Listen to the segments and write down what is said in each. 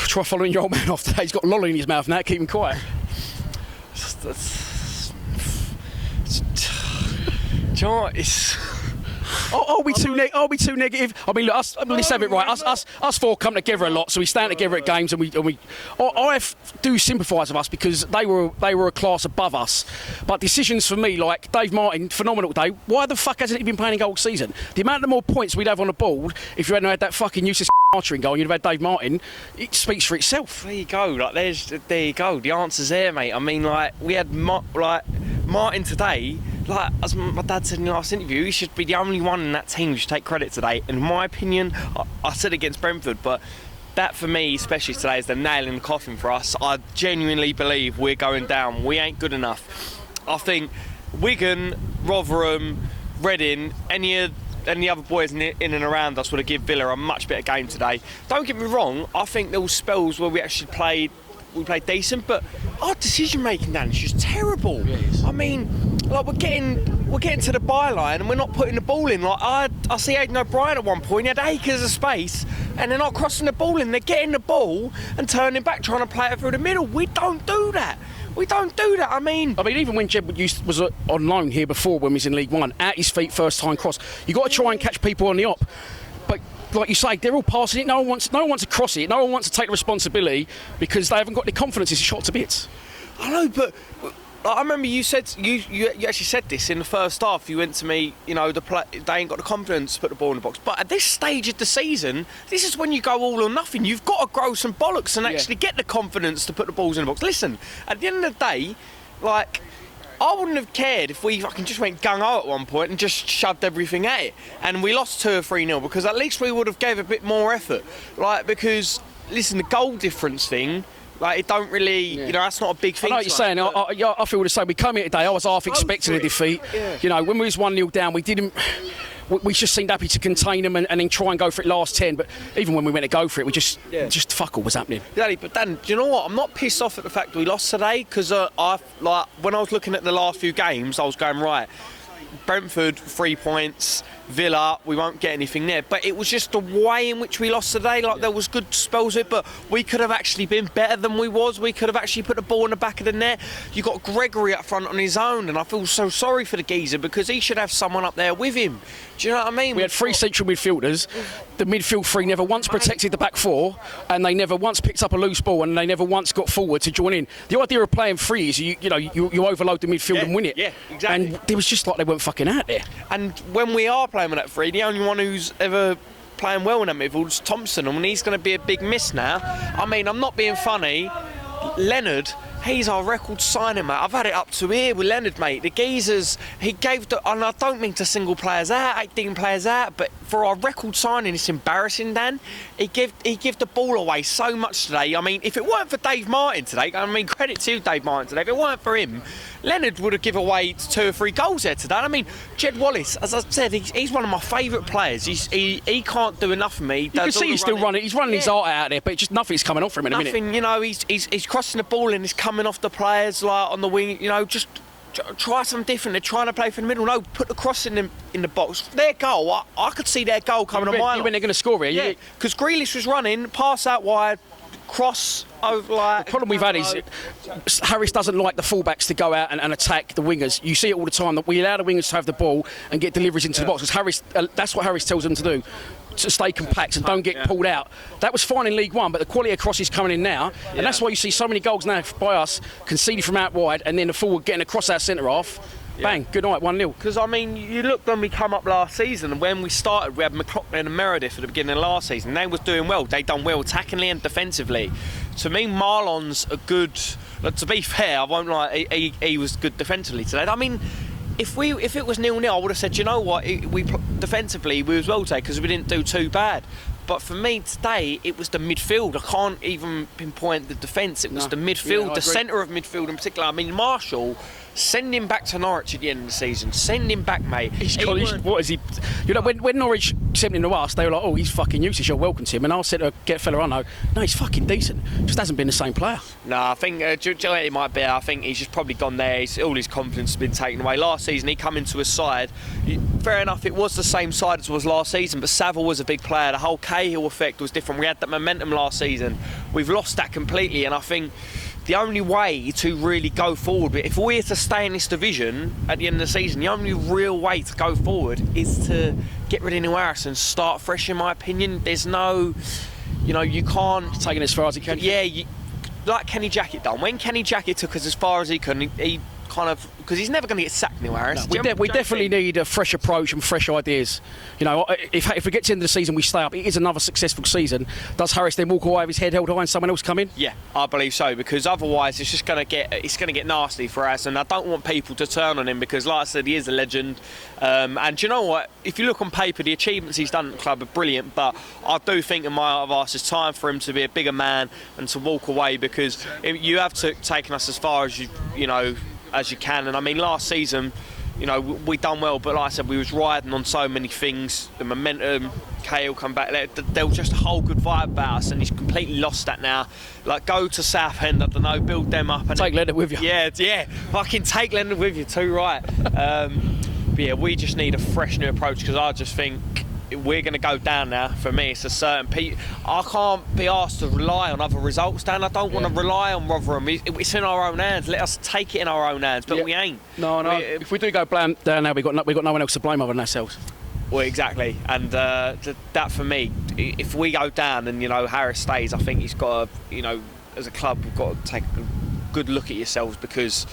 Try following your old man off today. He's got lolly in his mouth now. Keep him quiet. Do you know what? Are we too negative? I mean, look, let's have it right. Us four come together a lot, so we stand together at games, and we. I do sympathise with us because they were a class above us. But decisions for me, like Dave Martin, phenomenal day. Why the fuck hasn't he been playing a goal season? The amount of more points we'd have on the board if you hadn't had that fucking useless archering goal, and you'd have had Dave Martin. It speaks for itself. There you go. Like there you go. The answer's there, mate. I mean, like we had Martin today. Like, as my dad said in the last interview, he should be the only one in that team who should take credit today. In my opinion, I said against Brentford, but that for me, especially today, is the nail in the coffin for us. I genuinely believe we're going down. We ain't good enough. I think Wigan, Rotherham, Reading, any other boys in and around us would have given Villa a much better game today. Don't get me wrong, I think there were spells where we actually played decent, but our decision making, Dan, is just terrible. Yes. I mean, like we're getting to the byline and we're not putting the ball in. Like I see Aidan O'Brien at one point, he had acres of space and they're not crossing the ball in. They're getting the ball and turning back, trying to play it through the middle. We don't do that. I mean, even when Jed was on loan here before, when he was in League One, at his feet, first time cross, you got to try and catch people on the op. But like you say, they're all passing it. No one wants to cross it. No one wants to take the responsibility because they haven't got the confidence. It's shot to bits. I know, but I remember you said you actually said this in the first half. You went to me, they ain't got the confidence to put the ball in the box. But at this stage of the season, this is when you go all or nothing. You've got to grow some bollocks and actually get the confidence to put the balls in the box. Listen, at the end of the day, like, I wouldn't have cared if we fucking just went gung-ho at one point and just shoved everything at it. And we lost 2 or 3-0 because at least we would have gave a bit more effort. Like, because, listen, the goal difference thing, like, it don't really, that's not a big thing. I know what you're saying. I feel the same. We come here today, I was half expecting a defeat. Yeah. When we was 1-0 down, we just seemed happy to contain them and then try and go for it last 10. But even when we went to go for it, just fuck all was happening. Exactly. But Dan, do you know what? I'm not pissed off at the fact that we lost today because when I was looking at the last few games, I was going, right, Brentford 3 points, Villa, we won't get anything there. But it was just the way in which we lost today. Like, there was good spells of it, but we could have actually been better than we was. We could have actually put the ball in the back of the net. You got Gregory up front on his own, and I feel so sorry for the geezer because he should have someone up there with him. Do you know what I mean? We had 3 central midfielders. The midfield 3 never once protected the back 4, and they never once picked up a loose ball, and they never once got forward to join in. The idea of playing 3 is you overload the midfield and win it. Yeah, exactly. And it was just like they weren't fucking out there. And when we are playing with that 3, the only one who's ever playing well in that midfield is Thompson, and he's going to be a big miss now. I mean, I'm not being funny. Leonard, he's our record signing, mate. I've had it up to here with Leonard, mate. The geezers, and I don't mean to single players out, 18 players out, but for our record signing, it's embarrassing, Dan. He give the ball away so much today. I mean, if it weren't for Dave Martin today, I mean, credit to Dave Martin today, if it weren't for him, Leonard would have given away 2 or 3 goals there today. I mean, Jed Wallace, as I said, he's one of my favourite players. He can't do enough for me. You can see he's still running. He's running his heart out there, but just nothing's coming off for him in a minute. He's crossing the ball and he's coming off the players like on the wing. Just try something different. They're trying to play from the middle. No, put the cross in the box. Their goal, I could see their goal coming a mile. You meant they're going to score here? Yeah, because Grealish was running, pass out wide, cross over like. The problem we've had is Harris doesn't like the fullbacks to go out and attack the wingers. You see it all the time that we allow the wingers to have the ball and get deliveries into the box. Because that's what Harris tells them to do. To stay compact and don't get pulled out. That was fine in League One, but the quality of crosses coming in now, and that's why you see so many goals now by us conceded from out wide, and then the forward getting across our centre half. Bang, good night, 1-0. Because, I mean, you look when we come up last season, and when we started, we had McLaughlin and Meredith at the beginning of last season. They was doing well. They done well attackingly and defensively. To me, Marlon's a good. To be fair, I won't lie. He was good defensively today. I mean, if it was 0-0, I would have said, you know what? Defensively, we was well today because we didn't do too bad. But for me today, it was the midfield. I can't even pinpoint the defence. It was the midfield, the centre of midfield in particular. I mean, Marshall. Send him back to Norwich at the end of the season. Send him back, mate. What is he? When Norwich sent him to us, they were like, oh, he's fucking useless, you're welcome to him. And I said to get a fella I know, no, he's fucking decent. Just hasn't been the same player. No, I think it might be. I think he's just probably gone there. All his confidence has been taken away. Last season, he come into a side. Fair enough, it was the same side as was last season, but Saville was a big player. The whole Cahill effect was different. We had that momentum last season. We've lost that completely, and I think the only way to really go forward, if we're to stay in this division at the end of the season, the only real way to go forward is to get rid of Neil Harrison, start fresh, in my opinion. There's no, you can't... Taking it as far as he can. Yeah, like Kenny Jackett done. When Kenny Jackett took us as far as he could, he kind of... Because he's never going to get sacked, Neil Harris. No, we definitely need a fresh approach and fresh ideas. If we get to the end of the season, we stay up, it is another successful season. Does Harris then walk away with his head held high and someone else come in? Yeah, I believe so, because otherwise it's just going to get nasty for us, and I don't want people to turn on him because, like I said, he is a legend. And do you know what? If you look on paper, the achievements he's done at the club are brilliant, but I do think in my eyes it's time for him to be a bigger man and to walk away, because you have taken us as far as as you can. And I mean, last season, we done well, but like I said, we was riding on so many things. The momentum, Cahill come back, there was just a whole good vibe about us, and he's completely lost that now. Like, go to Southend, I don't know, build them up. And take Leonard with you. Yeah, fucking take Leonard with you too, right. But yeah, we just need a fresh new approach, because I just think we're going to go down now. For me, it's a certain I can't be asked to rely on other results, Dan. I don't want to rely on Rotherham. It's in our own hands. Let us take it in our own hands, but we ain't. No. If we do go down now, we've got no one else to blame other than ourselves. Well, exactly. And that for me, if we go down and Harris stays, I think he's got to, as a club, we've got to take a good look at yourselves, because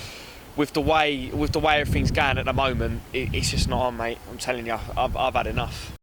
with the way everything's going at the moment, it's just not on, mate. I'm telling you, I've had enough.